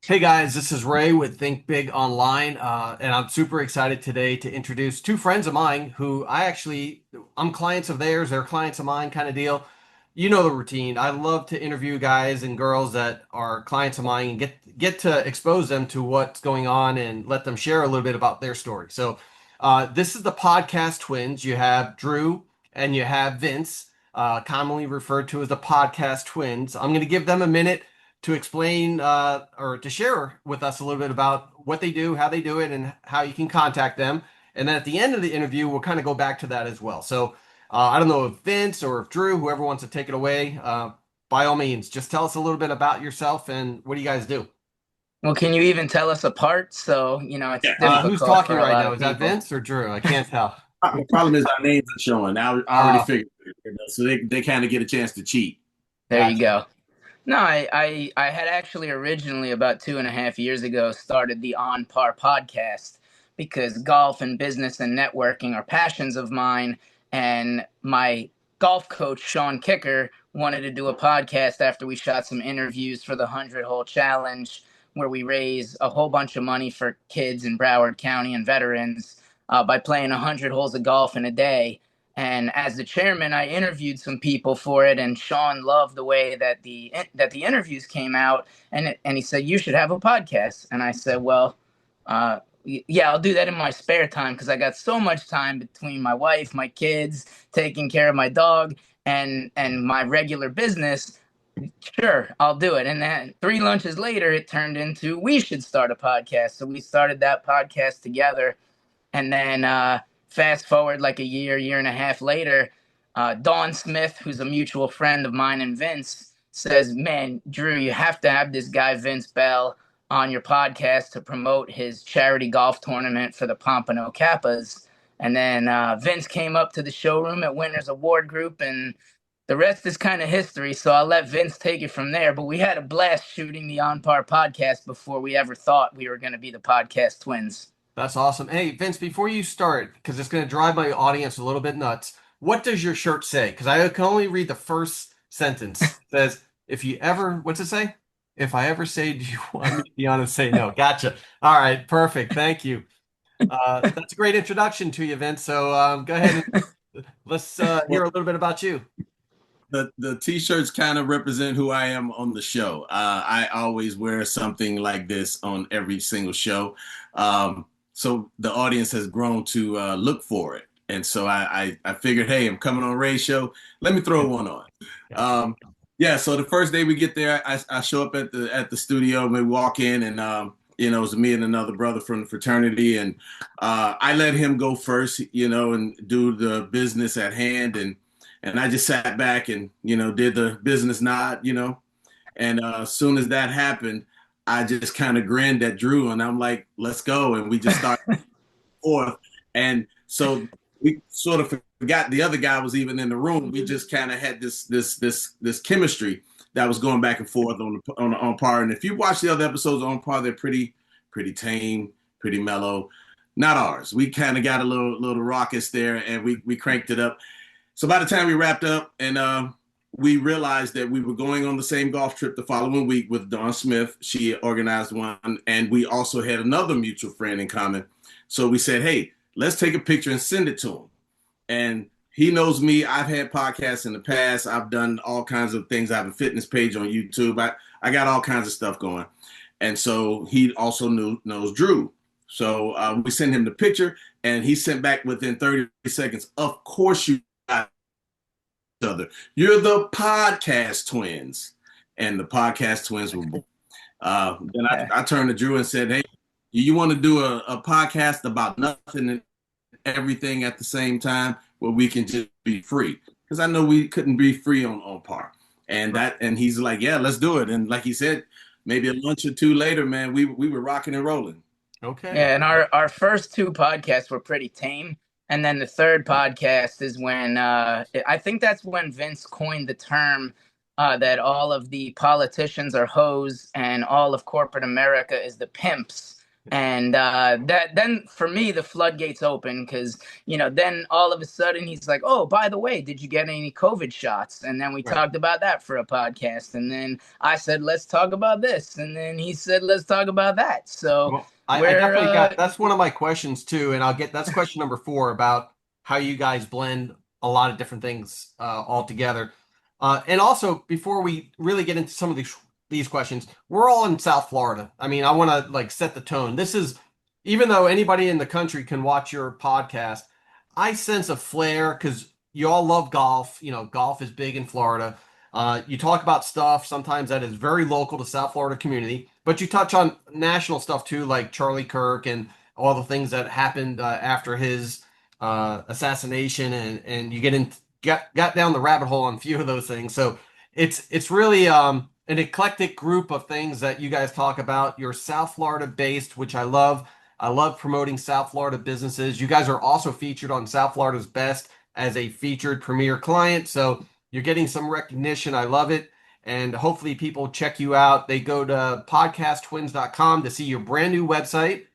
Hey guys, this is Ray with ThinkBig.Online, and I'm super excited today to introduce two friends of mine who I'm clients of theirs, they're clients of mine kind of deal. You know the routine. I love to interview guys and girls that are clients of mine and get to expose them to what's going on and let them share a little bit about their story. This is the podcast twins. You have Drew and you have Vince, commonly referred to as the podcast twins. I'm going to give them a minute to explain or to share with us a little bit about what they do, how they do it, and how you can contact them. And then at the end of the interview, we'll kind of go back to that as well. I don't know if Vince or if Drew, whoever wants to take it away, by all means, just tell us a little bit about yourself and what do you guys do? Well, can you even tell us apart? So, it's Yeah. Who's difficult talking for a right lot now? of Is that people. Vince or Drew? I can't tell. The problem is our names are showing. I already Uh, figured it, so they kind of get a chance to cheat. There you gotcha. go. No, I had actually originally about 2.5 years ago started the On Par podcast because golf and business and networking are passions of mine. And my golf coach, Sean Kicker, wanted to do a podcast after we shot some interviews for the 100 Hole Challenge, where we raise a whole bunch of money for kids in Broward County and veterans by playing 100 holes of golf in a day. And as the chairman, I interviewed some people for it, and Sean loved the way that the interviews came out, and he said you should have a podcast. And I said, well, yeah, I'll do that in my spare time because I got so much time between my wife, my kids, taking care of my dog, and my regular business. Sure, I'll do it. And then 3 lunches later, it turned into we should start a podcast. So we started that podcast together, and then fast forward like a year and a half later, Dawn Smith, who's a mutual friend of mine and Vince, says, "Man, Drew, you have to have this guy Vince Bell on your podcast to promote his charity golf tournament for the Pompano Kappas." And then Vince came up to the showroom at Winners Award Group, and the rest is kind of history. So I'll let Vince take it from there. But we had a blast shooting the On Par podcast before we ever thought we were going to be the podcast twins. That's awesome. Hey, Vince, before you start, because it's going to drive my audience a little bit nuts, what does your shirt say? Because I can only read the first sentence. It says, if you ever, what's it say? If I ever say, do you want me to be honest, say no. Gotcha. All right, perfect. Thank you. That's a great introduction to you, Vince. Go ahead and let's hear Well, a little bit about you. the t-shirts kind of represent who I am on the show. I always wear something like this on every single show, so the audience has grown to look for it. And so I figured, hey, I'm coming on Ray's show. Let me throw one on. Gotcha. Yeah. So the first day we get there, I show up at the studio. We walk in, and it was me and another brother from the fraternity, and I let him go first, and do the business at hand, and I just sat back and did the business nod, and as soon as that happened, I just kind of grinned at Drew, and I'm like, "Let's go!" And we just started forth, and so we sort of forgot the other guy was even in the room. We just kind of had this chemistry that was going back and forth on par. And if you watch the other episodes on par, they're pretty tame, pretty mellow. Not ours. We kind of got a little raucous there, and we cranked it up. So by the time we wrapped up, and we realized that we were going on the same golf trip the following week with Dawn Smith. She organized one, and we also had another mutual friend in common. So we said, hey, let's take a picture and send it to him. And he knows me. I've had podcasts in the past. I've done all kinds of things. I have a fitness page on YouTube. I got all kinds of stuff going. And so he also knows Drew. So we sent him the picture, and he sent back within 30 seconds. Of course you got each other. You're the podcast twins. And the podcast twins were born. Then I turned to Drew and said, hey, you want to do a podcast about nothing and everything at the same time where we can just be free? Because I know we couldn't be free on par. And he's like, yeah, let's do it. And like he said, maybe a lunch or two later, man, we were rocking and rolling. Okay. Yeah, and our first two podcasts were pretty tame. And then the third podcast is when I think that's when Vince coined the term that all of the politicians are hoes and all of corporate America is the pimps. And that then for me the floodgates open because then all of a sudden he's like, oh, by the way, did you get any COVID shots? And then we Right. talked about that for a podcast, and then I said, let's talk about this, and then he said, let's talk about that. So Well, I we're definitely got that's one of my questions too, and that's question number four about how you guys blend a lot of different things all together. And also, before we really get into some of these questions, we're all in South Florida. I mean, I want to like set the tone. This is even though anybody in the country can watch your podcast, I sense a flair because you all love golf. You know, golf is big in Florida. You talk about stuff sometimes that is very local to South Florida community, but you touch on national stuff too, like Charlie Kirk and all the things that happened after his assassination, and you got down the rabbit hole on a few of those things. So it's really an eclectic group of things that you guys talk about. You're South Florida based, which I love. I love promoting South Florida businesses. You guys are also featured on South Florida's Best as a featured premier client. So you're getting some recognition. I love it. And hopefully people check you out. They go to podcasttwins.com to see your brand new website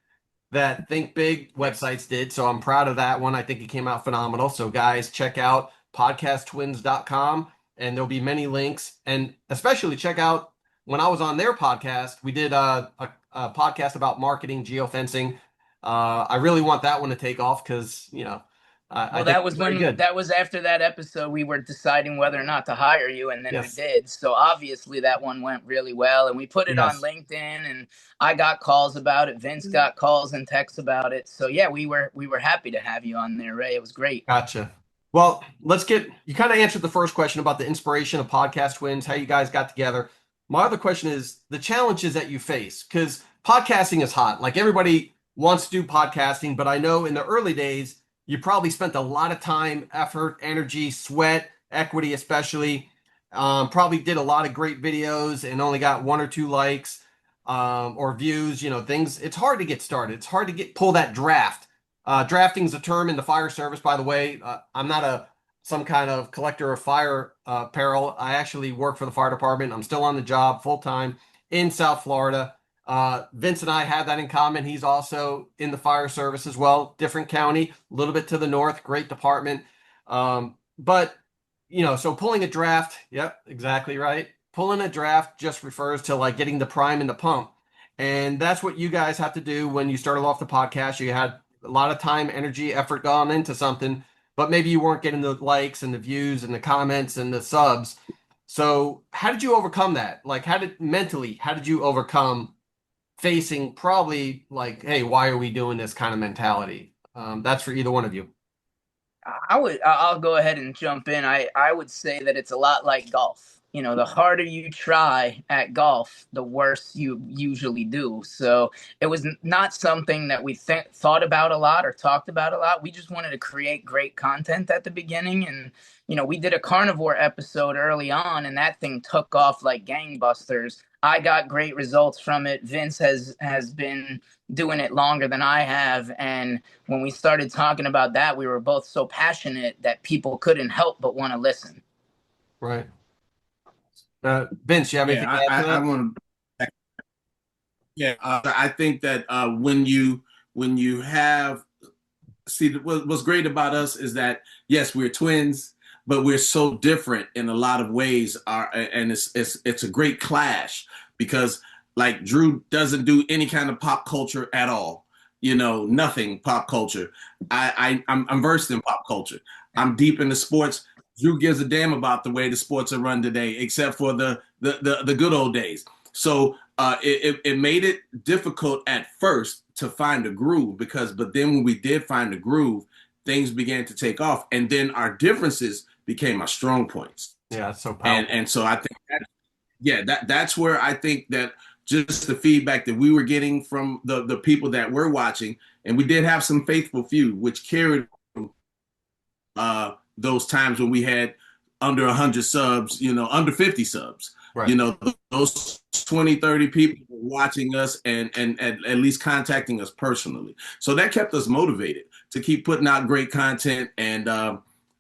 that Think Big websites did. So I'm proud of that one. I think it came out phenomenal. So guys, check out podcasttwins.com and there'll be many links. And especially check out when I was on their podcast, we did a podcast about marketing geofencing. I really want that one to take off because, I Well, think that it's was very when good. that was after that episode we were deciding whether or not to hire you, and then we Yes. did. So obviously that one went really well, and we put it on Yes. LinkedIn, and I got calls about it. Vince got calls and texts about it. So yeah, we were happy to have you on there, Ray. It was great. Gotcha. Well, you kind of answered the first question about the inspiration of Podcast Twins, how you guys got together. My other question is the challenges that you face, because podcasting is hot. Like everybody wants to do podcasting, but I know in the early days, you probably spent a lot of time, effort, energy, sweat, equity, especially. Probably did a lot of great videos and only got one or two likes or views, things. It's hard to get started. It's hard to pull that draft. Drafting is a term in the fire service, by the way. I'm not some kind of collector of fire apparel. I actually work for the fire department. I'm still on the job full time in South Florida. Vince and I have that in common. He's also in the fire service as well, different county, a little bit to the north, great department. But so pulling a draft, yep, exactly right. Pulling a draft just refers to like getting the prime and the pump. And that's what you guys have to do when you started off the podcast. You had a lot of time, energy, effort gone into something, but maybe you weren't getting the likes and the views and the comments and the subs. So how did you overcome that? Like how did you overcome facing probably like, hey, why are we doing this kind of mentality? That's for either one of you. I'll go ahead and jump in. I would say that it's a lot like golf. The harder you try at golf, the worse you usually do. So it was not something that we thought about a lot or talked about a lot. We just wanted to create great content at the beginning. And, we did a carnivore episode early on, and that thing took off like gangbusters. I got great results from it. Vince has been doing it longer than I have. And when we started talking about that, we were both so passionate that people couldn't help but want to listen. Right. Vince, you have anything to Yeah, add to I that? want to. Yeah, I think that when you have see what's great about us is that yes, we're twins, but we're so different in a lot of ways. And it's a great clash because like Drew doesn't do any kind of pop culture at all. Nothing pop culture. I'm versed in pop culture. I'm deep into sports. Drew gives a damn about the way the sports are run today, except for the good old days. So it made it difficult at first to find a groove but then when we did find a groove, things began to take off, and then our differences became our strong points. Yeah, it's so And powerful. and so I think that's where I think that just the feedback that we were getting from the people that were watching, and we did have some faithful few, which carried those times when we had under 100 subs, under 50 subs. Right. Those 20, 30 people watching us and at least contacting us personally. So that kept us motivated to keep putting out great content. And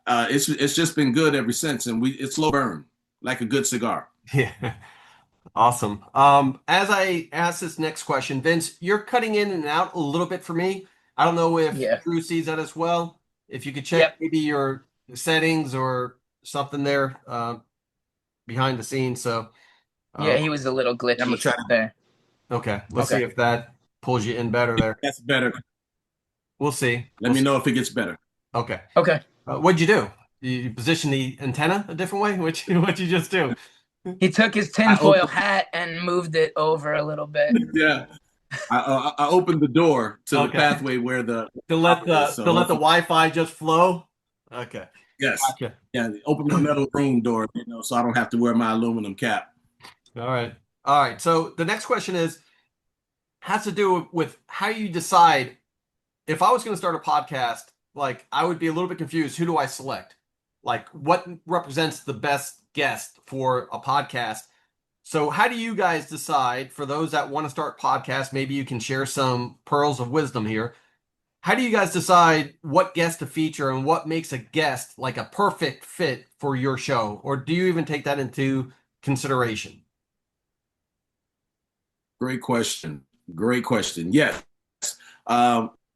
it's just been good ever since. And it's slow burn, like a good cigar. Yeah. Awesome. As I ask this next question, Vince, you're cutting in and out a little bit for me. I don't know if Yeah. Drew sees that as well. If you could check Yep. maybe your settings or something there behind the scenes. So, Yeah, um, he was a little I'm gonna glitchy try to. there. okay, let's see Okay. if that pulls you in better there. That's better. We'll see. Let We'll me see. know if it gets better. Okay. Okay. What'd you do? You position the antenna a different way? What'd you just do? He took his I tinfoil opened. hat and moved it over a little bit. Yeah, I opened the door to the Okay. pathway where the To let power is. the So let the hopefully, Wi-Fi just flow. Okay. yes, Gotcha. yeah. Open the metal room door, so I don't have to wear my aluminum cap. All right. All right. So the next question is has to do with how you decide if I was going to start a podcast, like I would be a little bit confused. Who do I select? Like what represents the best guest for a podcast? So how do you guys decide for those that want to start podcasts? Maybe you can share some pearls of wisdom here. How do you guys decide what guest to feature and what makes a guest like a perfect fit for your show? Or do you even take that into consideration? Great question. Great question. Yes.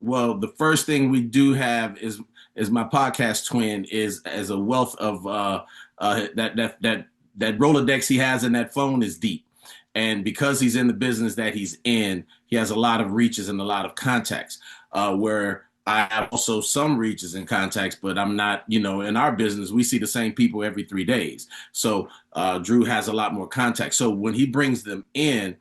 Well, the first thing we do have is my podcast twin is as a wealth of that Rolodex he has in that phone is deep, and because he's in the business that he's in, he has a lot of reaches and a lot of contacts. Where I have also some reaches and contacts, but I'm not. In our business, we see the same people every 3 days. So Drew has a lot more contacts. So when he brings them in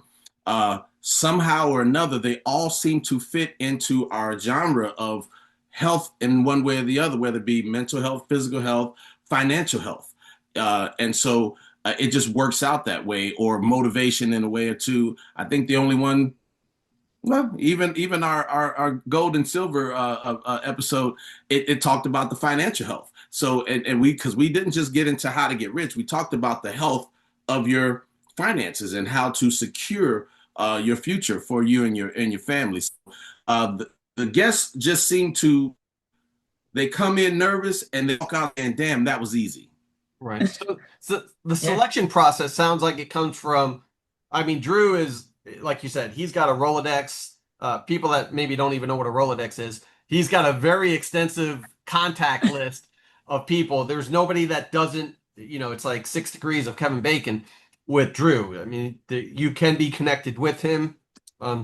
somehow or another, they all seem to fit into our genre of health in one way or the other, whether it be mental health, physical health, financial health. And so it just works out that way, or motivation in a way or two. I think the only one, well, even our gold and silver episode, it talked about the financial health. So and we because we didn't just get into how to get rich, we talked about the health of your finances and how to secure your future for you and your family. So, the guests just seem to they come in nervous and they walk out and damn, that was easy. Right. So the Yeah. selection process sounds like it comes from, I mean, Drew is, like you said, he's got a Rolodex. People that maybe don't even know what a Rolodex is, he's got a very extensive contact list of people. There's nobody that doesn't, it's like 6 degrees of Kevin Bacon with Drew. I mean, you can be connected with him.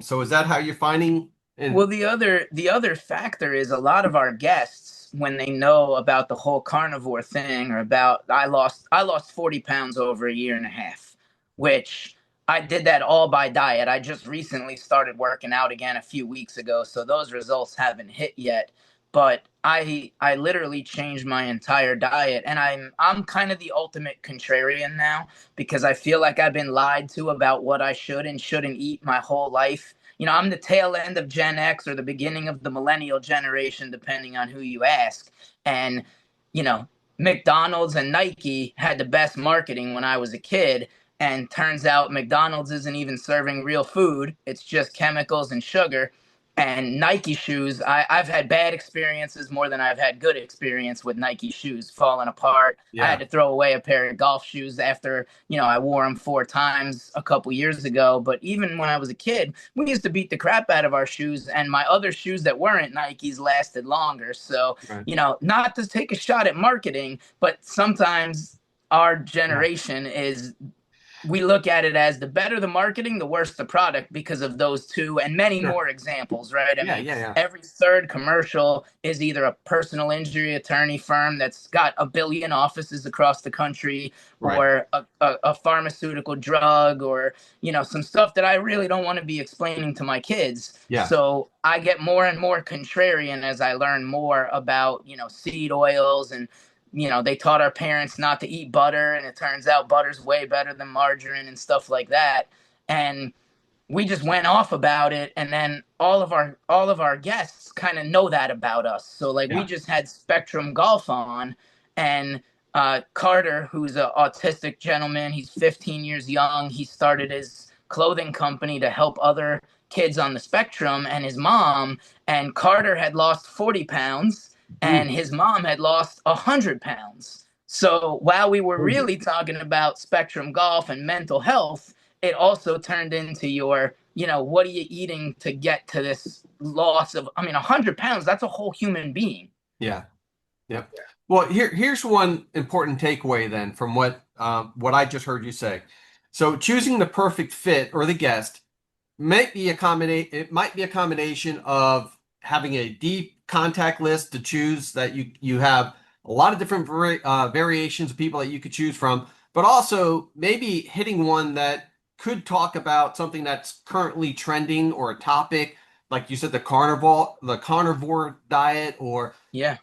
So is that how you're finding? And Well, the other factor is a lot of our guests, when they know about the whole carnivore thing, or about I lost 40 pounds over a year and a half, which I did that all by diet. I just recently started working out again a few weeks ago, so those results haven't hit yet. But I literally changed my entire diet, and I'm kind of the ultimate contrarian now, because I feel like I've been lied to about what I should and shouldn't eat my whole life. I'm the tail end of Gen X or the beginning of the millennial generation, depending on who you ask. And, you know, McDonald's and Nike had the best marketing when I was a kid. And turns out McDonald's isn't even serving real food, it's just chemicals and sugar. And Nike shoes, I've had bad experiences more than I've had good experience with Nike shoes falling apart. I had yeah, to throw away a pair of golf shoes after, I wore them 4 times a couple years ago. But even when I was a kid, we used to beat the crap out of our shoes, and my other shoes that weren't Nikes lasted longer. So, right. not to take a shot at marketing, but sometimes our Yeah, generation is we look at it as the better the marketing, the worse the product, because of those two and many sure. more examples, right? I Yeah, mean, yeah, yeah. every third commercial is either a personal injury attorney firm that's got a billion offices across the country, Right. or a pharmaceutical drug, or, some stuff that I really don't want to be explaining to my kids. Yeah, So I get more and more contrarian as I learn more about, seed oils, and they taught our parents not to eat butter, and it turns out butter's way better than margarine and stuff like that. And we just went off about it, and then all of our guests kind of know that about us. So like we yeah. just had Spectrum Golf on, and Carter, who's an autistic gentleman, he's 15 years young. He started his clothing company to help other kids on the spectrum, and his mom, and Carter had lost 40 pounds Mm. and his mom had lost 100 pounds. So while we were Crazy. really talking about spectrum golf and mental health, it also turned into your, what are you eating to get to this loss of, 100 pounds? That's a whole human being. Yeah. Yep. Well, here's one important takeaway then from what I just heard you say. So choosing the perfect fit or the guest it might be a combination of having a deep contact list to choose that you have a lot of different variations of people that you could choose from, but also maybe hitting one that could talk about something that's currently trending or a topic, like you said, the carnivore diet, or Yeah.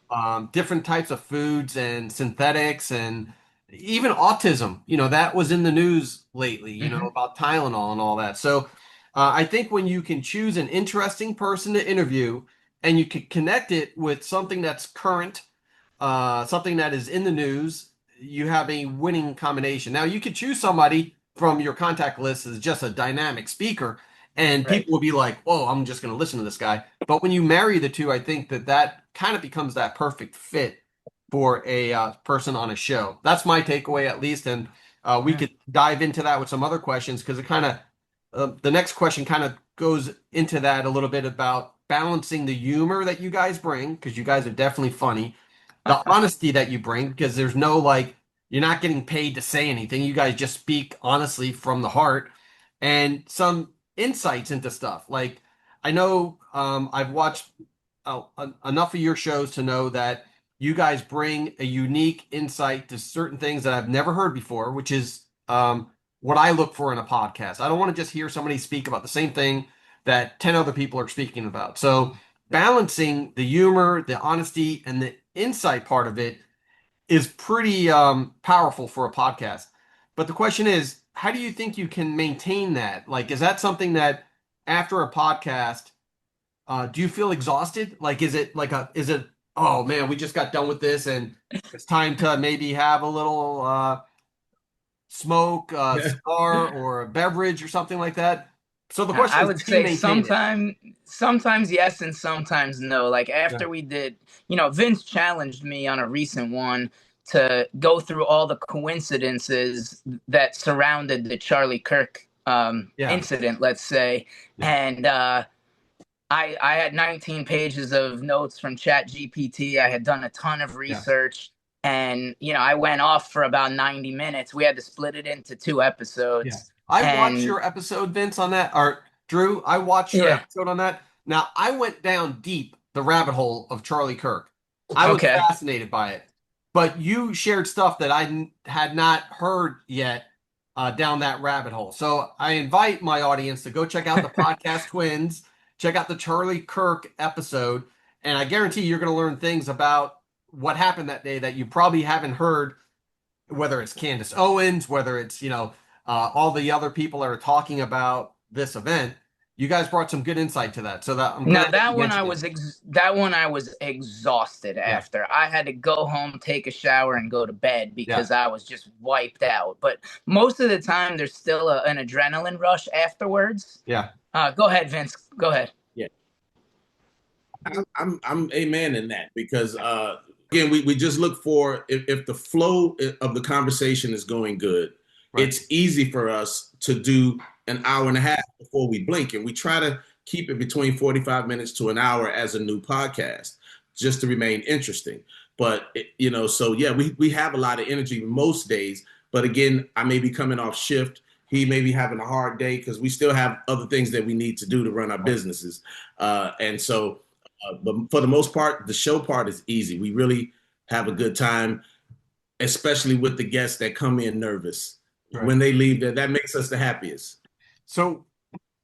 different types of foods and synthetics and even autism. That was in the news lately, Hmm. about Tylenol and all that. So I think when you can choose an interesting person to interview and you can connect it with something that's current, something that is in the news, you have a winning combination. Now, you could choose somebody from your contact list as just a dynamic speaker, and Right. people will be like, "Whoa, I'm just going to listen to this guy." But when you marry the two, I think that kind of becomes that perfect fit for a person on a show. That's my takeaway, at least, and we Yeah. could dive into that with some other questions because it kind of the next question kind of goes into that a little bit about balancing the humor that you guys bring, because you guys are definitely funny, the honesty that you bring, because there's no like, you're not getting paid to say anything. You guys just speak honestly from the heart, and some insights into stuff. Like, I know I've watched enough of your shows to know that you guys bring a unique insight to certain things that I've never heard before, which is what I look for in a podcast. I don't want to just hear somebody speak about the same thing that 10 other people are speaking about. So balancing the humor, the honesty, and the insight part of it is pretty powerful for a podcast. But the question is, how do you think you can maintain that? Like, is that something that after a podcast, do you feel exhausted? Like, is it, oh man, we just got done with this and it's time to maybe have a little smoke, cigar, or a beverage or something like that? So the question I is, would how do you say maintain it? sometimes yes and sometimes no. Like Yeah, after we did, Vince challenged me on a recent one to go through all the coincidences that surrounded the Charlie Kirk yeah, incident, let's say. yeah, And I had 19 pages of notes from Chat GPT. I had done a ton of yeah. research, and I went off for about 90 minutes. We had to split it into two Yeah. episodes. I watched And your episode, Vince, on that. Or Drew, I watched your yeah. episode on that. Now, I went down deep the rabbit hole of Charlie Kirk. I was Okay. fascinated by it. But you shared stuff that had not heard yet down that rabbit hole. So I invite my audience to go check out the podcast Twins, check out the Charlie Kirk episode, and I guarantee you're going to learn things about what happened that day that you probably haven't heard, whether it's Candace Owens, whether it's, all the other people that are talking about this event. You guys brought some good insight to that. So that I'm Now glad that you that one mentioned it. that one I was exhausted Yeah. after. I had to go home, take a shower, and go to bed Yeah. because I was just wiped out. But most of the time, there's still an adrenaline rush afterwards. Yeah. Go ahead, Vince. Go ahead. Yeah, I'm amen in that because again we just look for if the flow of the conversation is going good, Right. it's easy for us to do an hour and a half before we blink, and we try to keep it between 45 minutes to an hour as a new podcast just to remain interesting. But so yeah, we have a lot of energy most days, but again, I may be coming off shift. He may be having a hard day because we still have other things that we need to do to run our Right. businesses, and so but for the most part, the show part is easy. We really have a good time, especially with the guests that come in nervous. Right. When they leave, that makes us the happiest. So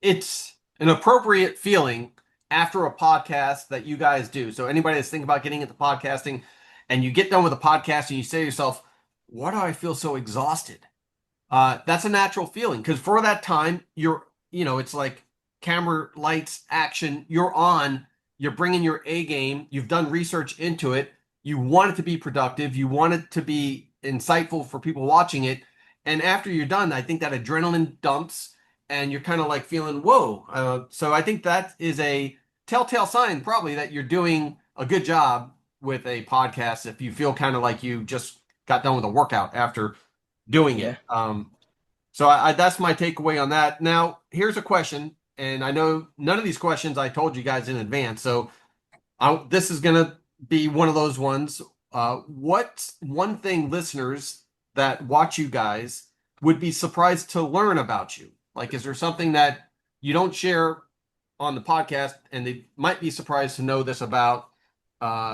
it's an appropriate feeling after a podcast that you guys do. So anybody that's thinking about getting into podcasting and you get done with a podcast and you say to yourself, why do I feel so exhausted? That's a natural feeling because for that time, it's like camera, lights, action, you're on, you're bringing your A game, you've done research into it, you want it to be productive, you want it to be insightful for people watching it. And after you're done, I think that adrenaline dumps and you're kind of like feeling, whoa. So I think that is a telltale sign, probably, that you're doing a good job with a podcast if you feel kind of like you just got done with a workout after doing it. Yeah. So that's my takeaway on that. Now, here's a question, and I know none of these questions I told you guys in advance. So this is going to be one of those ones. What's one thing listeners that watch you guys would be surprised to learn about you? Like, is there something that you don't share on the podcast and they might be surprised to know this about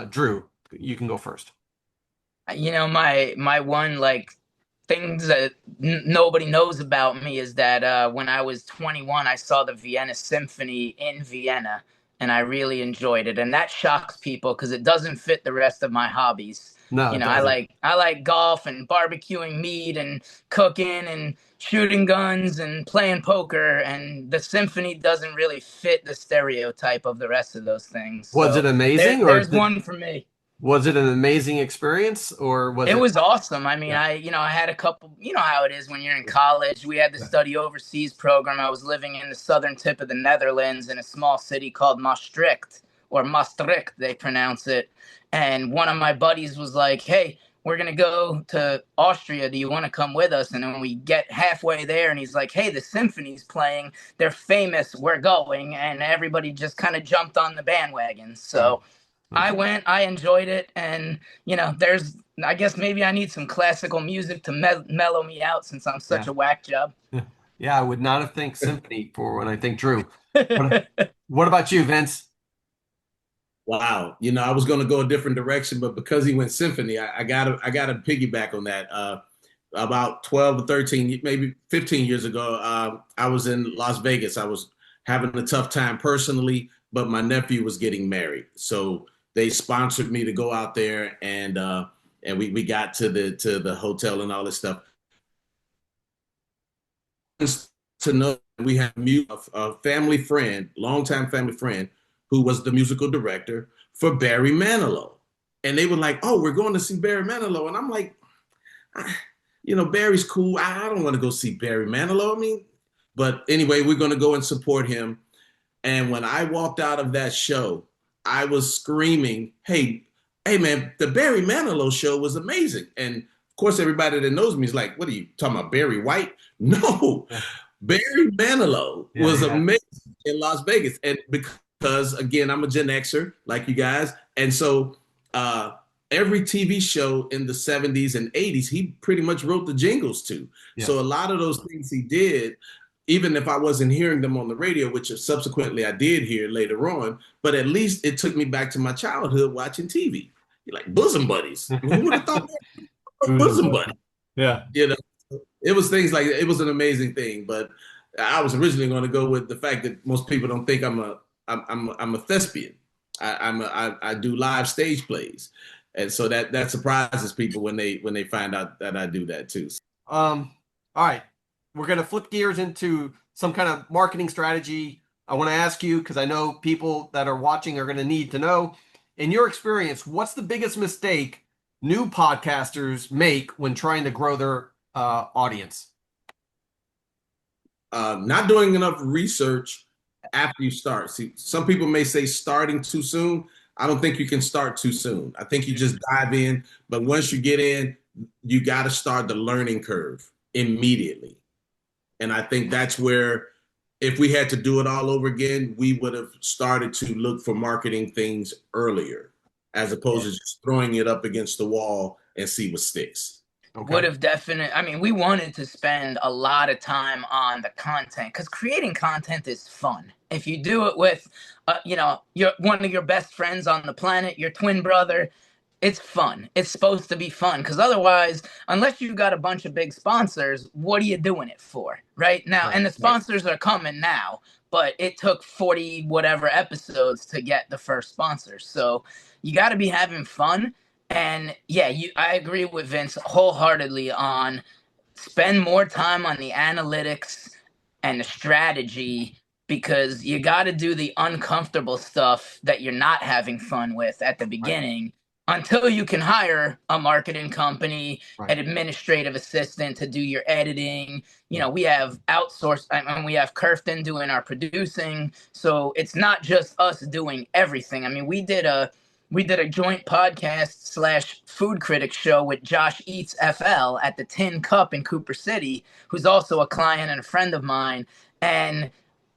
Drew? You can go first. My one like things that nobody knows about me is that when I was 21, I saw the Vienna Symphony in Vienna, and I really enjoyed it. And that shocks people because it doesn't fit the rest of my hobbies. No, it doesn't. I like golf and barbecuing meat and cooking and shooting guns and playing poker, and the symphony doesn't really fit the stereotype of the rest of those things. Was it So amazing, or there's one for me. was it an amazing experience, or was It it? was awesome. I mean, Yeah. I had a couple, you know how it is when you're in college. We had the study overseas program. I was living in the southern tip of the Netherlands in a small city called Maastricht, they pronounce it. And one of my buddies was like, "Hey, we're going to go to Austria. Do you want to come with us?" And then we get halfway there and he's like, "Hey, the symphony's playing. They're famous. We're going." And everybody just kind of jumped on the bandwagon. Oh, So I okay. went, I enjoyed it, and I guess maybe I need some classical music to mellow me out since I'm such Yeah. a whack job. Yeah, I would not have think symphony for when I think Drew. What what about you, Vince? Wow. I was going to go a different direction, but because he went symphony, I gotta piggyback on that. About 12 or 13, maybe 15 years ago, I was in Las Vegas. I was having a tough time personally, but my nephew was getting married. So they sponsored me to go out there, and we got to the hotel and all this stuff. To know we have a family friend, longtime family friend, who was the musical director for Barry Manilow. And they were like, "Oh, we're going to see Barry Manilow." And I'm like, Barry's cool. I don't want to go see Barry Manilow. I mean, but anyway, we're going to go and support him. And when I walked out of that show, I was screaming, hey, man, the Barry Manilow show was amazing. And of course, everybody that knows me is like, what are you talking about, Barry White? No, Yeah, Barry Manilow yeah, was yeah. amazing in Las Vegas. And because, again, I'm a Gen Xer like you guys. And so uh, every TV show in the 70s and 80s, he pretty much wrote the jingles to. Yeah. So a lot of those things he did, even if I wasn't hearing them on the radio, which subsequently I did hear later on, but at least it took me back to my childhood watching TV. You're like bosom buddies. Who would have thought that? Bosom Bosom buddy. buddy. Yeah. You know, it was things like it was an amazing thing. But I was originally going to go with the fact that most people don't think I'm a thespian. I do live stage plays, and so that surprises people when they find out that I do that too. All right. We're gonna flip gears into some kind of marketing strategy. I want to ask you because I know people that are watching are gonna need to know. In your experience, what's the biggest mistake new podcasters make when trying to grow their audience? Not doing enough research after you start. See, some people may say starting too soon. I don't think you can start too soon. I think you just dive in, but once you get in, you got to start the learning curve immediately. And I think that's where, if we had to do it all over again, we would have started to look for marketing things earlier, as opposed Yeah. to just throwing it up against the wall and see what sticks. Would Okay. have definitely, I mean, we wanted to spend a lot of time on the content because creating content is fun. If you do it with, your one of your best friends on the planet, your twin brother, it's fun. It's supposed to be fun because otherwise, unless you've got a bunch of big sponsors, what are you doing it for? Right now, Right. and the Right. sponsors are coming now, but it took 40 whatever episodes to get the first sponsor. So you got to be having fun. And yeah, I agree with Vince wholeheartedly on spend more time on the analytics and the strategy because you got to do the uncomfortable stuff that you're not having fun with at the Right. beginning until you can hire a marketing company, Right. an administrative assistant to do your editing. Yeah. We have outsourced, I mean, we have Kirsten doing our producing. So it's not just us doing everything. I mean, we did a joint podcast slash food critic show with Josh Eats FL at the Tin Cup in Cooper City, who's also a client and a friend of mine. And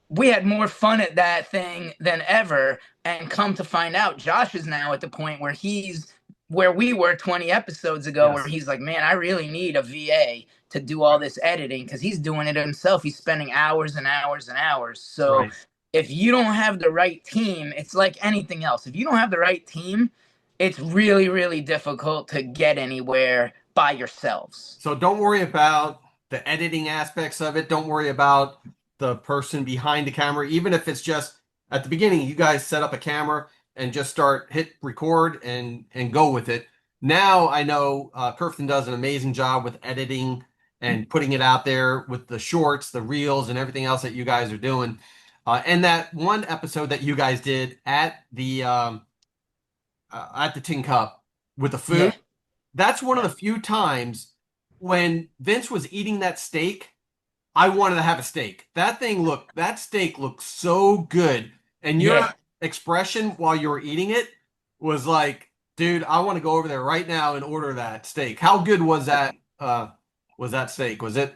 we had more fun at that thing than ever. And come to find out, Josh is now at the point where he's where we were 20 episodes ago, where Yes. he's like, man, I really need a VA to do all this editing because he's doing it himself. He's spending hours and hours and hours. So Right. if you don't have the right team, it's like anything else. If you don't have the right team, it's really, really difficult to get anywhere by yourselves. So don't worry about the editing aspects of it. Don't worry about the person behind the camera. Even if it's just at the beginning, you guys set up a camera and just hit record and go with it. Now I know Kirsten does an amazing job with editing and putting it out there with the shorts, the reels, and everything else that you guys are doing. And that one episode that you guys did at the Tin Cup with the food, Yeah. that's one of Yeah. the few times when Vince was eating that steak, I wanted to have a steak. That steak looked so good. And your Yeah. expression while you were eating it was like, dude, I want to go over there right now and order that steak. How good was that steak? Was it?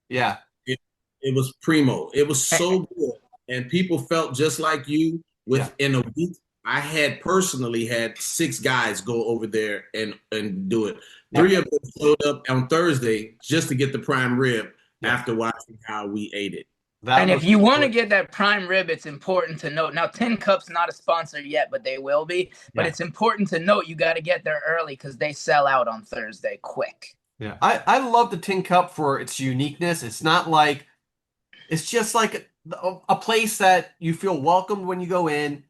Yeah. It, it was primo. It was so good. And people felt just like you. Yeah. Within a week, I had personally had 6 guys go over there and do it. Yeah. 3 of them showed up on Thursday just to get the prime rib Yeah. after watching how we ate it. And if you want to get that prime rib, it's important to note. Now, Tin Cup's not a sponsor yet, but they will be. But Yeah. it's important to note you got to get there early because they sell out on Thursday quick. Yeah. I love the Tin Cup for its uniqueness. It's just like a place that you feel welcomed when you go in,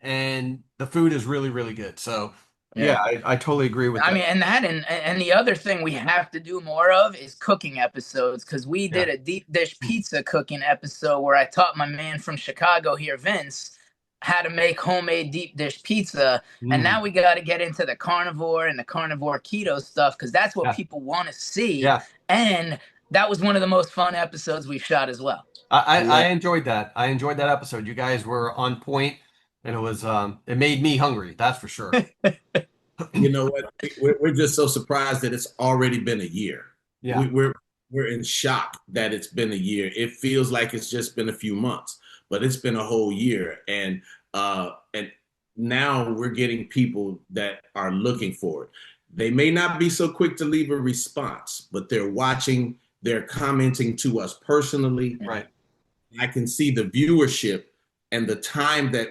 and the food is really, really good. So yeah, I totally agree with I that. mean, and the other thing we have to do more of is cooking episodes because we did a deep dish pizza cooking episode where I taught my man from Chicago here, Vince, how to make homemade deep dish pizza. And now we got to get into the carnivore and the carnivore keto stuff because that's what people want to see. Yeah. And that was one of the most fun episodes we've shot as well. I enjoyed that. I enjoyed that episode. You guys were on point, and it made me hungry. That's for sure. You know what? We're just so surprised that it's already been a year. Yeah. We're in shock that it's been a year. It feels like it's just been a few months, but it's been a whole year. And now we're getting people that are looking for it. They may not be so quick to leave a response, but they're watching, they're commenting to us personally. Right. I can see the viewership and the time that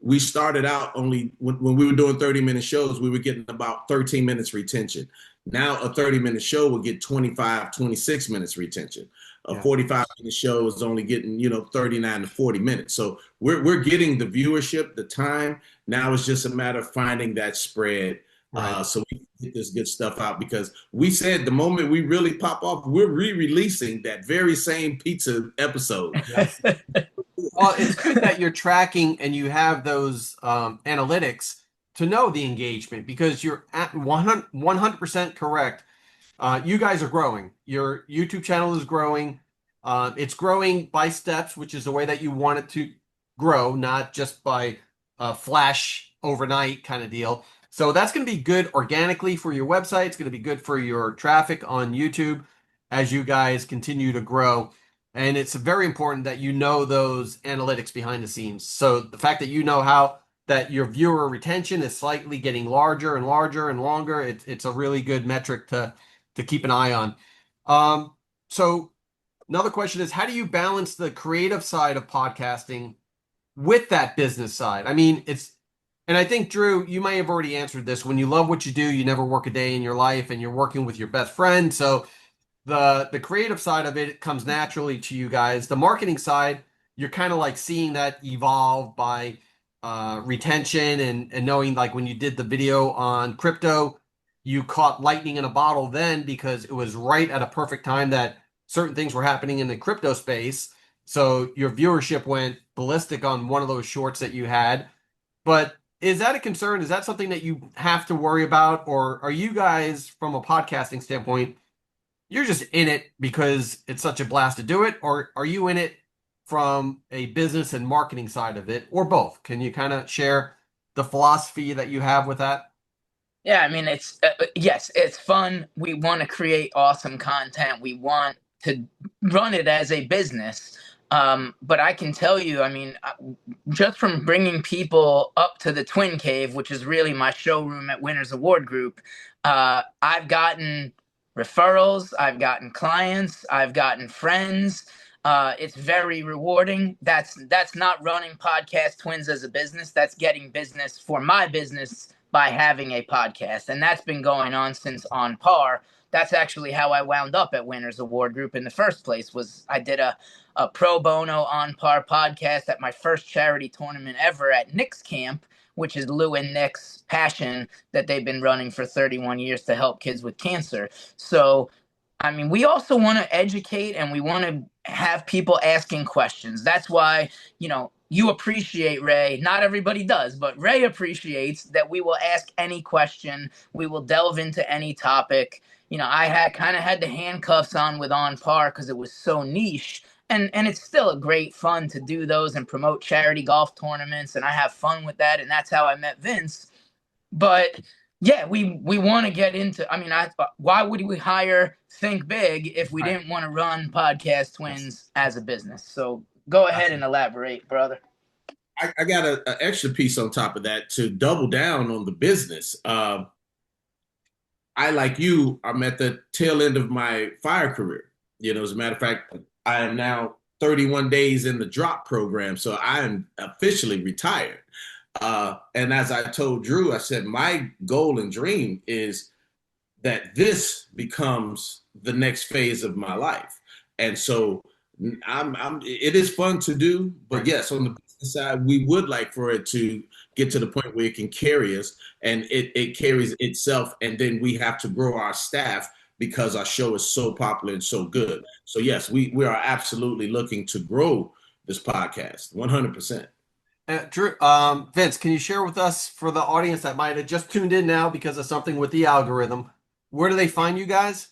we started out only when we were doing 30-minute shows, we were getting about 13 minutes retention. Now a 30-minute show will get 25, 26 minutes retention. A 45-minute show is only getting, 39 to 40 minutes. So we're getting the viewership, the time. Now it's just a matter of finding that spread. Right. So we can get this good stuff out because we said the moment we really pop off, we're re-releasing that very same pizza episode. Yes. Well, it's good that you're tracking and you have those analytics to know the engagement because you're at 100% correct. You guys are growing. Your YouTube channel is growing. It's growing by steps, which is the way that you want it to grow, not just by flash overnight kind of deal. So that's going to be good organically for your website. It's going to be good for your traffic on YouTube as you guys continue to grow. And it's very important that you know those analytics behind the scenes. So the fact that you know how that your viewer retention is slightly getting larger and larger and longer, it's a really good metric to keep an eye on. So another question is, how do you balance the creative side of podcasting with that business side? I mean, and I think, Drew, you may have already answered this. When you love what you do, you never work a day in your life, and you're working with your best friend. So the creative side of it comes naturally to you guys. The marketing side, you're kind of like seeing that evolve by retention and knowing, like when you did the video on crypto, you caught lightning in a bottle then because it was right at a perfect time that certain things were happening in the crypto space. So your viewership went ballistic on one of those shorts that you had. But is that a concern? Is that something that you have to worry about? Or are you guys, from a podcasting standpoint, you're just in it because it's such a blast to do it? Or are you in it from a business and marketing side of it, or both? Can you kind of share the philosophy that you have with that? Yeah, I mean, it's yes, it's fun. We want to create awesome content. We want to run it as a business. But I can tell you, I mean, just from bringing people up to the Twin Cave, which is really my showroom at Winners Award Group, I've gotten referrals, I've gotten clients, I've gotten friends. It's very rewarding. That's not running Podcast Twins as a business. That's getting business for my business by having a podcast, and that's been going on since On Par. That's actually how I wound up at Winners Award Group in the first place. Was I did a pro bono On Par podcast at my first charity tournament ever at Nick's Camp, which is Lou and Nick's passion that they've been running for 31 years to help kids with cancer. So I mean, we also want to educate and we want to have people asking questions. That's why, you appreciate Ray. Not everybody does, but Ray appreciates that we will ask any question. We will delve into any topic. I had kind of had the handcuffs on with On Par because it was so niche. And it's still a great fun to do those and promote charity golf tournaments. And I have fun with that. And that's how I met Vince. But yeah, we want to get into. I mean, why would we hire Think Big if we Right. didn't want to run Podcast Twins as a business? So go ahead and elaborate, brother. I got an extra piece on top of that to double down on the business. I, like you, I'm at the tail end of my fire career. As a matter of fact, I am now 31 days in the drop program, so I am officially retired. And as I told Drew, I said, my goal and dream is that this becomes the next phase of my life. And so it is fun to do, but yes, on the business side, we would like for it to get to the point where it can carry us and it carries itself. And then we have to grow our staff because our show is so popular and so good. So yes, we are absolutely looking to grow this podcast 100%. Drew, Vince, can you share with us for the audience that might have just tuned in now because of something with the algorithm? Where do they find you guys?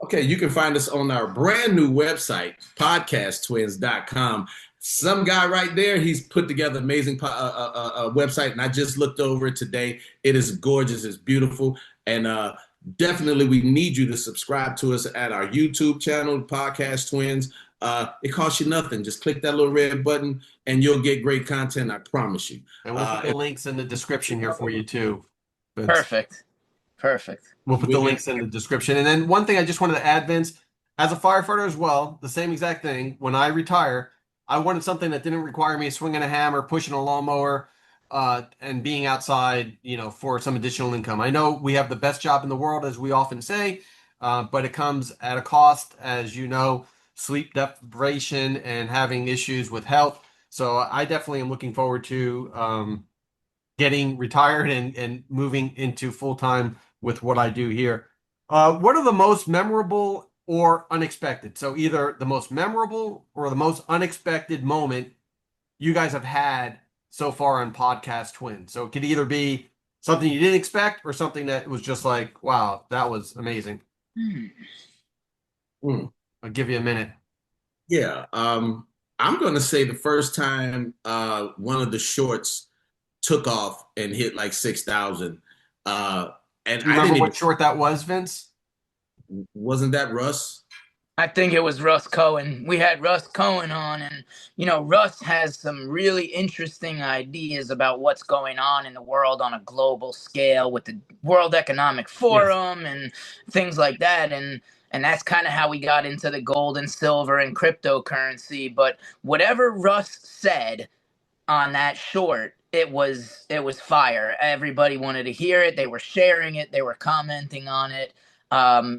Okay, you can find us on our brand new website, podcasttwins.com. Some guy right there, he's put together an amazing website, and I just looked over it today. It is gorgeous, it's beautiful, and definitely we need you to subscribe to us at our YouTube channel, Podcast Twins. It costs you nothing. Just click that little red button, and you'll get great content, I promise you. And we'll put the links in the description here for you too, Vince. Perfect. We'll put the links in the description. And then one thing I just wanted to add, Vince, as a firefighter as well, the same exact thing. When I retire, I wanted something that didn't require me swinging a hammer, pushing a lawnmower, and being outside, for some additional income. I know we have the best job in the world, as we often say, but it comes at a cost, as you know, sleep deprivation and having issues with health. So I definitely am looking forward to getting retired and moving into full-time with what I do here. What are the most memorable or unexpected? So either the most memorable or the most unexpected moment you guys have had so far on Podcast Twin. So it could either be something you didn't expect or something that was just like, wow, that was amazing. I'll give you a minute. Yeah. I'm going to say the first time one of the shorts took off and hit like 6,000. And Do you remember what short that was, Vince? Wasn't that Russ? I think it was Russ Cohen. We had Russ Cohen on, and Russ has some really interesting ideas about what's going on in the world on a global scale with the World Economic Forum and things like that. And that's kind of how we got into the gold and silver and cryptocurrency. But whatever Russ said on that short, it was fire. Everybody wanted to hear it. They were sharing it. They were commenting on it.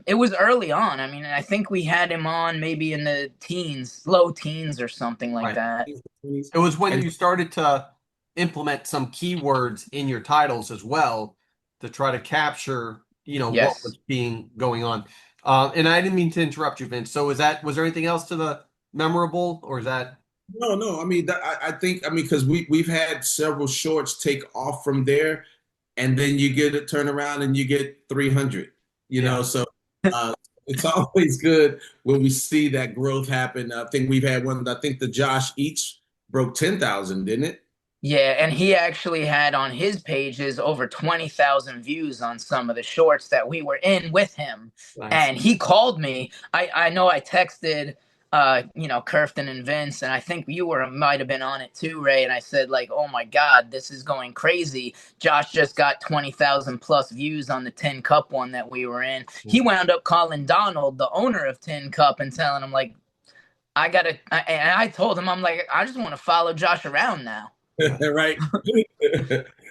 It was early on. I mean, I think we had him on maybe in the teens, low teens or something like that. It was when you started to implement some keywords in your titles as well to try to capture, what was going on. And I didn't mean to interrupt you, Vince. So was there anything else to the memorable, or is that? No. I mean, I think, because we've had several shorts take off from there, and then you get a turnaround and you get 300. So it's always good when we see that growth happen. I think we've had one. I think the Josh Eats broke 10,000, didn't it? Yeah, and he actually had on his pages over 20,000 views on some of the shorts that we were in with him. Nice. And he called me. I know I texted Curfton and Vince, and I think you were might have been on it too, Ray. And I said, like, oh my God, this is going crazy. Josh just got 20,000 plus views on the Tin Cup one that we were in. He wound up calling Donald, the owner of Tin Cup, and telling him, like, and I told him, I'm like, I just want to follow Josh around now. Right.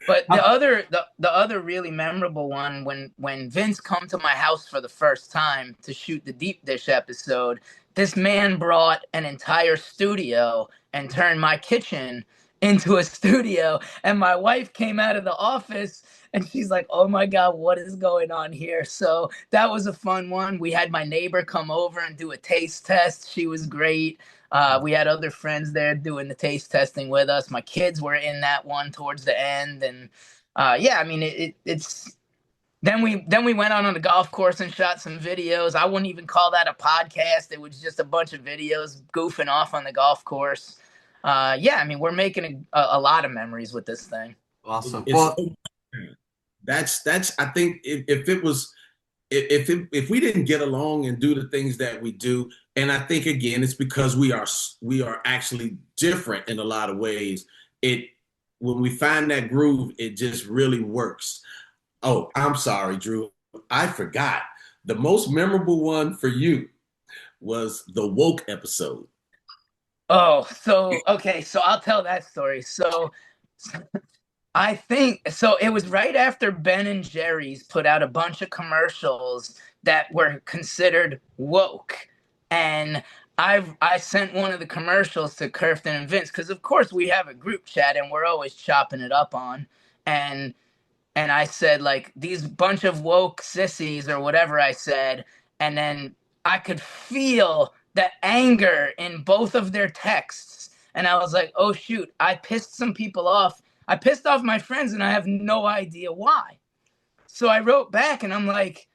But the other really memorable one, when Vince come to my house for the first time to shoot the deep dish episode, this man brought an entire studio and turned my kitchen into a studio. And my wife came out of the office and she's like, "Oh my God, what is going on here?" So that was a fun one. We had my neighbor come over and do a taste test. She was great. We had other friends there doing the taste testing with us. My kids were in that one towards the end, and yeah, I mean it's. Then we went on the golf course and shot some videos. I wouldn't even call that a podcast. It was just a bunch of videos goofing off on the golf course. Yeah, I mean we're making a lot of memories with this thing. Awesome. It's Well, that's I think if it was if we didn't get along and do the things that we do, and I think again it's because we are actually different in a lot of ways. It When we find that groove, it just really works. Oh, I'm sorry, Drew. I forgot. The most memorable one for you was the woke episode. Oh, so okay, so I'll tell that story. So I think so. It was right after Ben and Jerry's put out a bunch of commercials that were considered woke, and I sent one of the commercials to Curfton and Vince because of course we have a group chat and we're always chopping it up on, and I said like these bunch of woke sissies or whatever I said, and then I could feel the anger in both of their texts, and I was like, oh shoot, I pissed some people off. I pissed off my friends, and I have no idea why. So I wrote back, and I'm like,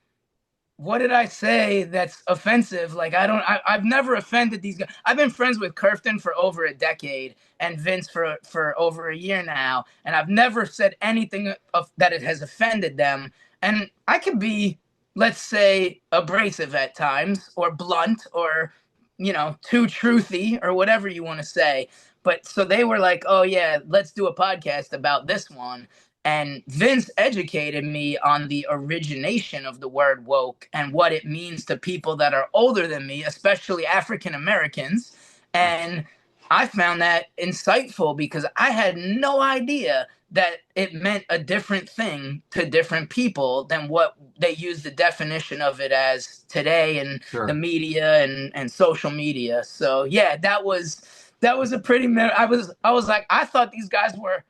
what did I say that's offensive? Like, I've never offended these guys. I've been friends with Curfton for over a decade and Vince for over a year now. And I've never said anything that it has offended them. And I can be, let's say, abrasive at times or blunt or, too truthy or whatever you want to say. But so they were like, oh, yeah, let's do a podcast about this one. And Vince educated me on the origination of the word woke and what it means to people that are older than me, especially African Americans. And I found that insightful because I had no idea that it meant a different thing to different people than what they use the definition of it as today in the sure. media and social media. So yeah, that was a pretty. I was like, I thought these guys were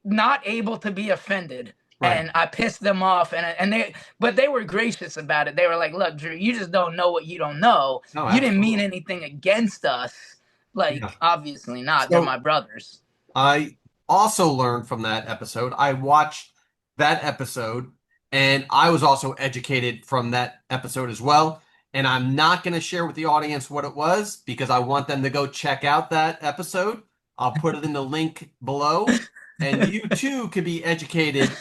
not able to be offended, Right. and I pissed them off, but they were gracious about it. They were like, look, Drew, you just don't know what you don't know. No, You didn't mean absolutely. anything against us. Yeah. Like, obviously not. They're So my brothers. I also learned from that episode. I watched that episode and I was also educated from that episode as well. And I'm not going to share with the audience what it was because I want them to go check out that episode. I'll put it in the link below. And you too could be educated,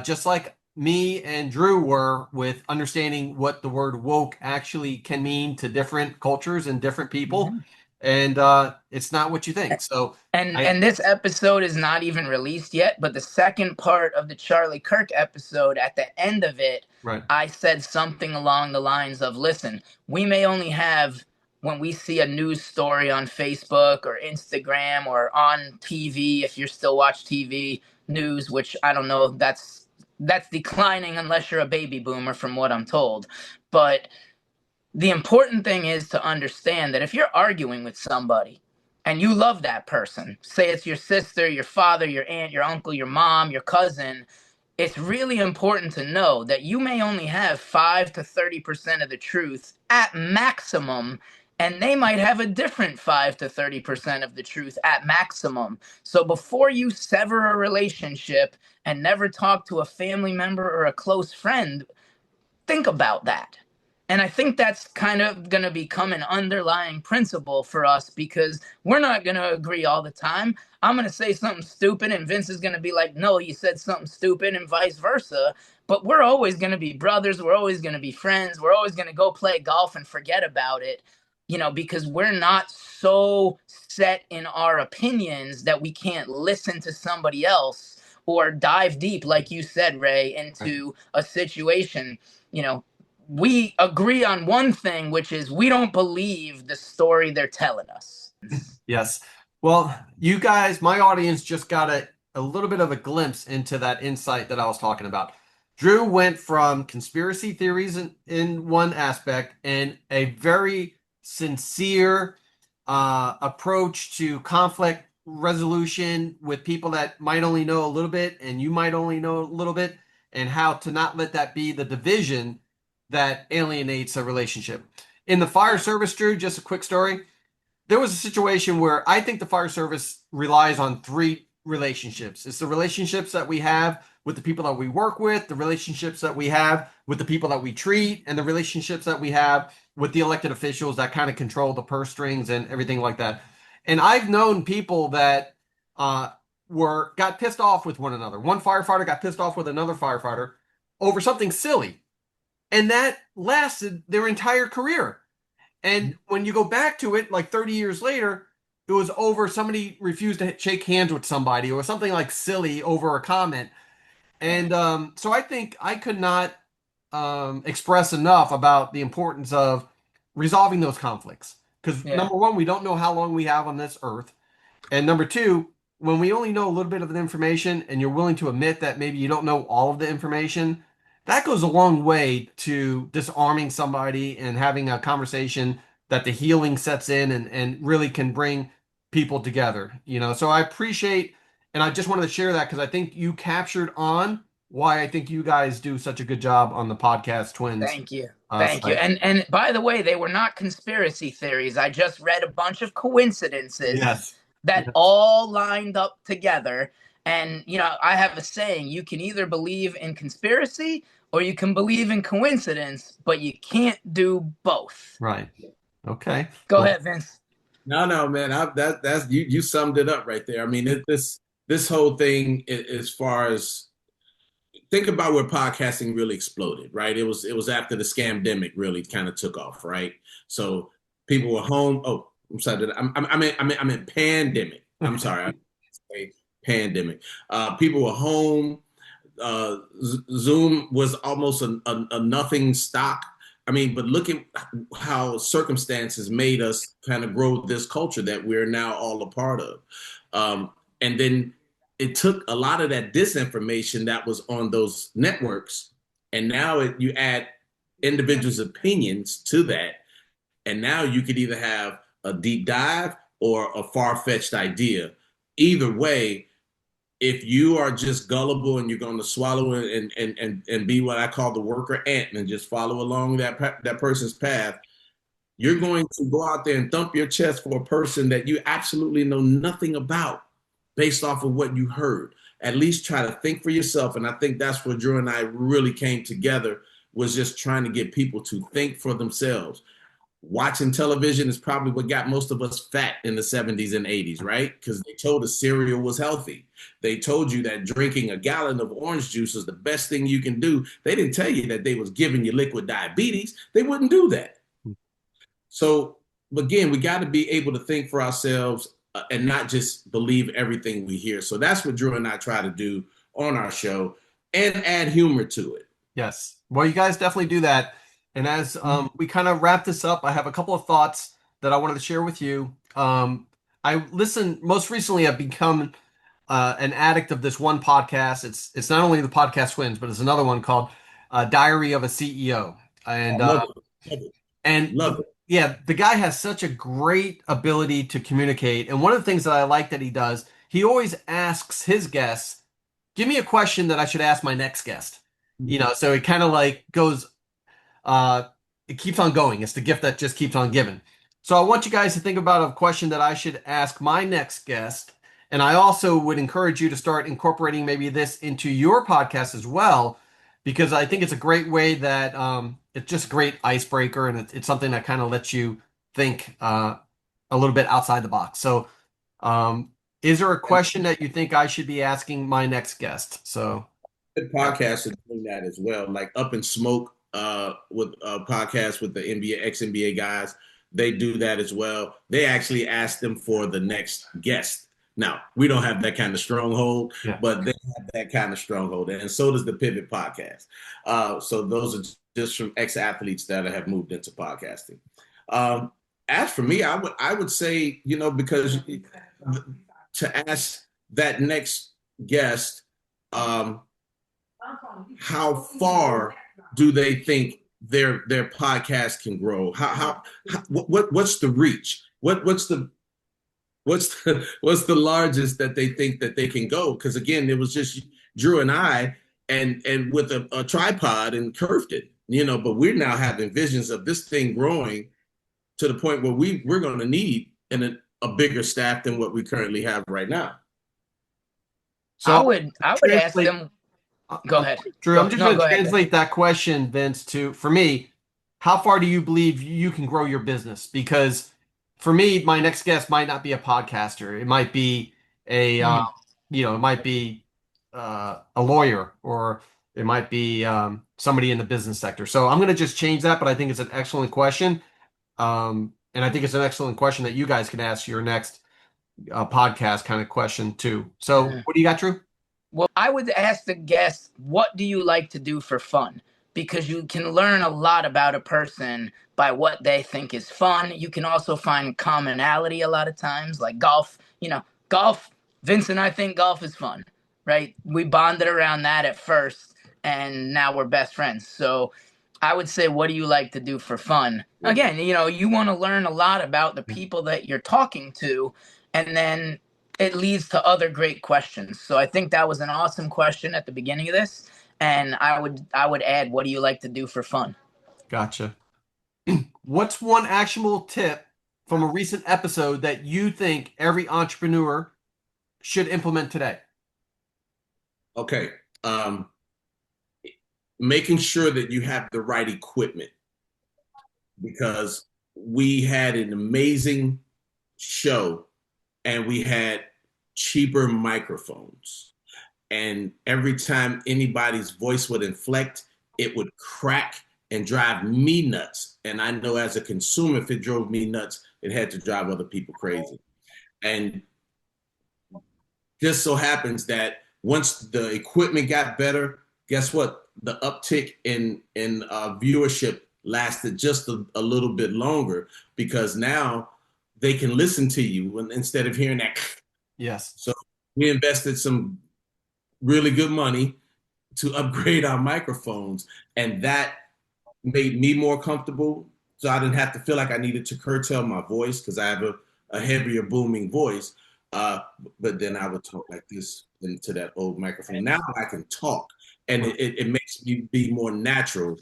just like me and Drew were, with understanding what the word woke actually can mean to different cultures and different people. Mhm. And it's not what you think. So And I, and this episode is not even released yet, but the second part of the Charlie Kirk episode, at the end of it, right. I said something along the lines of, listen, we may only have, when we see a news story on Facebook or Instagram or on TV, if you're still watch TV news, which I don't know, that's declining unless you're a baby boomer from what I'm told. But the important thing is to understand that if you're arguing with somebody and you love that person, say it's your sister, your father, your aunt, your uncle, your mom, your cousin, it's really important to know that you may only have 5 to 30% of the truth at maximum, and they might have a different 5 to 30% of the truth at maximum. So before you sever a relationship and never talk to a family member or a close friend, think about that. And I think that's kind of going to become an underlying principle for us because we're not going to agree all the time. I'm going to say something stupid, and Vince is going to be like, no, you said something stupid, and vice versa. But we're always going to be brothers. We're always going to be friends. We're always going to go play golf and forget about it, because we're not so set in our opinions that we can't listen to somebody else or dive deep, like you said, Ray, into a situation. You know, we agree on one thing, which is we don't believe the story they're telling us. Yes. Well, you guys, my audience just got a little bit of a glimpse into that insight that I was talking about. Drew went from conspiracy theories in one aspect and a very sincere approach to conflict resolution with people that might only know a little bit and you might only know a little bit, and how to not let that be the division that alienates a relationship. In the fire service, Drew, just a quick story. There was a situation where I think the fire service relies on three relationships. It's the relationships that we have with the people that we work with, the relationships that we have with the people that we treat, and the relationships that we have with the elected officials that kind of control the purse strings and everything like that. And I've known people that got pissed off with one another. One firefighter got pissed off with another firefighter over something silly, and that lasted their entire career. And when you go back to it, like 30 years later, it was over somebody refused to shake hands with somebody or something like silly over a comment. And so I think I could not express enough about the importance of resolving those conflicts. Because Yeah. number one, we don't know how long we have on this earth. And number two, when we only know a little bit of the information and you're willing to admit that maybe you don't know all of the information, that goes a long way to disarming somebody and having a conversation that the healing sets in and really can bring people together. So I appreciate, and I just wanted to share that because I think you captured on why I think you guys do such a good job on the podcast Twins Thank you. Thank you. site. And by the way, they were not conspiracy theories. I just read a bunch of coincidences Yes. that Yes. all lined up together. And, I have a saying, you can either believe in conspiracy or you can believe in coincidence, but you can't do both. Right. Okay. Go Well, ahead, Vince. No, no, man. That's you summed it up right there. I mean, this whole thing, as far as think about where podcasting really exploded, right? It was after the scamdemic really kind of took off, right? So people were home. Oh, I'm sorry. I'm in pandemic. I'm sorry. I say pandemic. People were home. Zoom was almost a nothing stock. I mean, but look at how circumstances made us kind of grow this culture that we're now all a part of. And then it took a lot of that disinformation that was on those networks, and now you add individuals' opinions to that, and now you could either have a deep dive or a far-fetched idea. Either way, if you are just gullible and you're going to swallow it and be what I call the worker ant and just follow along that person's path, you're going to go out there and thump your chest for a person that you absolutely know nothing about based off of what you heard. At least try to think for yourself. And I think that's where Drew and I really came together, was just trying to get people to think for themselves. Watching television is probably what got most of us fat in the 70s and 80s, right? Because they told us cereal was healthy. They told you that drinking a gallon of orange juice is the best thing you can do. They didn't tell you that they was giving you liquid diabetes. They wouldn't do that. So again, we got to be able to think for ourselves, and not just believe everything we hear. So that's what Drew and I try to do on our show, and add humor to it. yes. Well, you guys definitely do that. And as we kind of wrap this up, I have a couple of thoughts that I wanted to share with you. I listened most recently. I've become an addict of this one podcast. It's not only the podcast Twins, but it's another one called Diary of a CEO. And Love it. Love it. and Love it. yeah, the guy has such a great ability to communicate. And one of the things that I like that he does, he always asks his guests, "Give me a question that I should ask my next guest." So it kind of like goes uh, it keeps on going. It's the gift that just keeps on giving. So I want you guys to think about a question that I should ask my next guest. And I also would encourage you to start incorporating maybe this into your podcast as well. because I think it's a great way that it's just a great icebreaker, and it's something that kind of lets you think a little bit outside the box. So, um, is there a question that you think I should be asking my next guest? So, Podcasts are doing that as well. Like Up in Smoke, with a podcast with the NBA ex NBA guys, they do that as well. They actually ask them for the next guest. Now we don't have that kind of stronghold, yeah, but they have that kind of stronghold, and so does the Pivot podcast. So those are just from ex athletes that have moved into podcasting. Um, as for me, I would say, because to ask that next guest, um, how far do they think their podcast can grow? What's the reach? What's the largest that they think that they can go? Because again, it was just Drew and I, and with a tripod and curved it, But we're now having visions of this thing growing to the point where we're going to need a bigger staff than what we currently have right now. so I would ask translate. them. Go ahead. Drew, I'm Go just no, going go to ahead. translate that question, Vince, to for me, how far do you believe you can grow your business? Because for me, my next guest might not be a podcaster. It might be a, Mm. it might be a lawyer, or it might be somebody in the business sector. So I'm going to just change that, but I think it's an excellent question. And I think it's an excellent question that you guys can ask your next podcast kind of question too. So Mm. what do you got, Drew? Well, I would ask the guest, what do you like to do for fun? Because you can learn a lot about a person by what they think is fun. You can also find commonality a lot of times, like golf. Golf, Vince and I think golf is fun, right? We bonded around that at first, and now we're best friends. So I would say, what do you like to do for fun? Again, you want to learn a lot about the people that you're talking to, and then it leads to other great questions. So I think that was an awesome question at the beginning of this, and I would add, what do you like to do for fun? Gotcha. What's one actionable tip from a recent episode that you think every entrepreneur should implement today? Okay. Making sure that you have the right equipment, because we had an amazing show and we had cheaper microphones. And every time anybody's voice would inflect, it would crack and drive me nuts. And I know as a consumer, if it drove me nuts, it had to drive other people crazy. And just so happens that once the equipment got better, guess what? The uptick in viewership lasted just a little bit longer, because now they can listen to you instead of hearing that. Yes. So we invested some really good money to upgrade our microphones, and that made me more comfortable. So I didn't have to feel like I needed to curtail my voice, because I have a heavier booming voice. Uh, but then I would talk like this into that old microphone. Now I can talk, and it makes me be more natural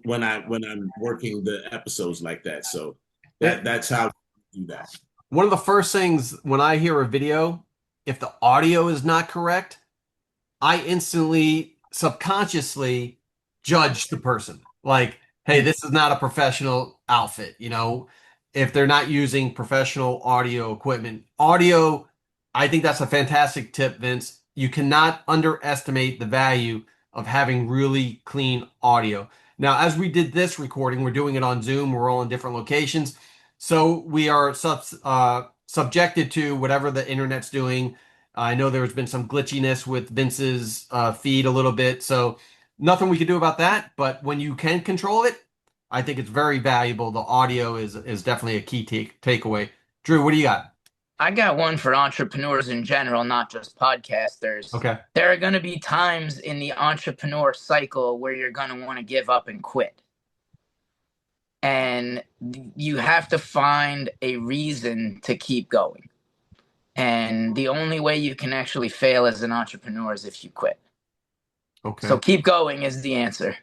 when I'm working the episodes like that. So It, that's how I do that. one of the first things when I hear a video, if the audio is not correct, I instantly subconsciously judge the person. Like, hey, this is not a professional outfit, if they're not using professional audio equipment. Audio, I think that's a fantastic tip, Vince. You cannot underestimate the value of having really clean audio. Now, as we did this recording, we're doing it on Zoom. We're all in different locations. So we are subjected to whatever the internet's doing. I know there's been some glitchiness with Vince's feed a little bit, so nothing we can do about that. But when you can control it, I think it's very valuable. The audio is definitely a key takeaway. Drew, what do you got? I got one for entrepreneurs in general, not just podcasters. Okay. There are going to be times in the entrepreneur cycle where you're going to want to give up and quit. And you have to find a reason to keep going. And the only way you can actually fail as an entrepreneur is if you quit. So Okay. keep going is the answer.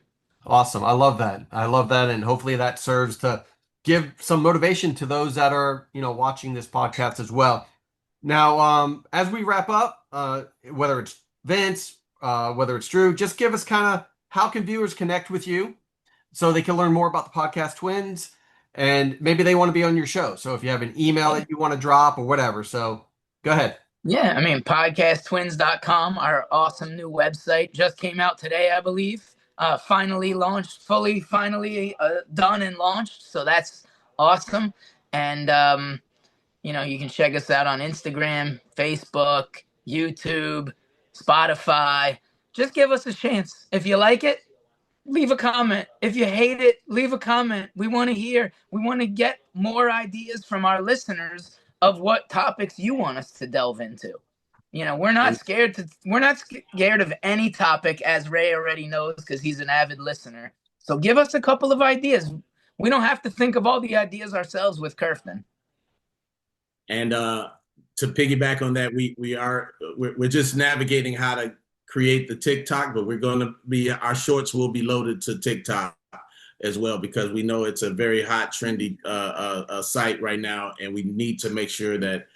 Awesome. I love that. I love that. And hopefully that serves to give some motivation to those that are, watching this podcast as well. Now, as we wrap up, whether it's Vince, whether it's Drew, just give us kind of how can viewers connect with you so they can learn more about the podcast Twins, and maybe they want to be on your show. So if you have an email that you want to drop or whatever, so go ahead. Yeah, I mean, podcasttwins.com, our awesome new website, just came out today, I believe. Finally launched, finally done and launched. So that's awesome. And, you can check us out on Instagram, Facebook, YouTube, Spotify. Just give us a chance. If you like it, leave a comment. If you hate it, leave a comment. We want to hear. We want to get more ideas from our listeners of what topics you want us to delve into. And We're not scared of any topic, as Ray already knows because he's an avid listener. So give us a couple of ideas. We don't have to think of all the ideas ourselves with Curfton. And to piggyback on that, we're just navigating how to create the TikTok, but our shorts will be loaded to TikTok as well, because we know it's a very hot, trendy site right now, and we need to make sure that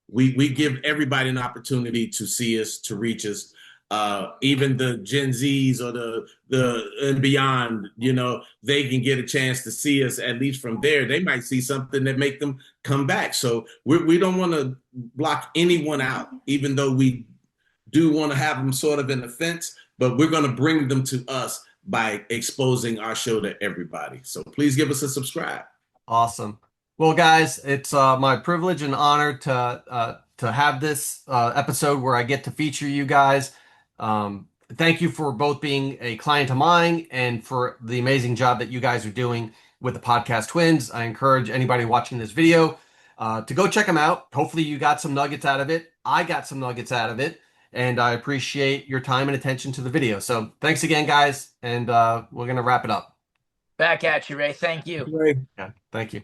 we give everybody an opportunity to see us, to reach us. Even the Gen Zs or the and beyond, they can get a chance to see us. At least from there, they might see something that make them come back. So we don't want to block anyone out, even though we do want to have them sort of in the fence, but we're going to bring them to us by exposing our show to everybody. So please give us a subscribe. Awesome. Well, guys, it's my privilege and honor to have this episode where I get to feature you guys. Thank you for both being a client of mine and for the amazing job that you guys are doing with the podcast Twins. I encourage anybody watching this video to go check them out. Hopefully, you got some nuggets out of it. I got some nuggets out of it, and I appreciate your time and attention to the video. So, thanks again, guys, and we're gonna wrap it up. Back at you, Ray. Thank you. Great. Yeah, thank you.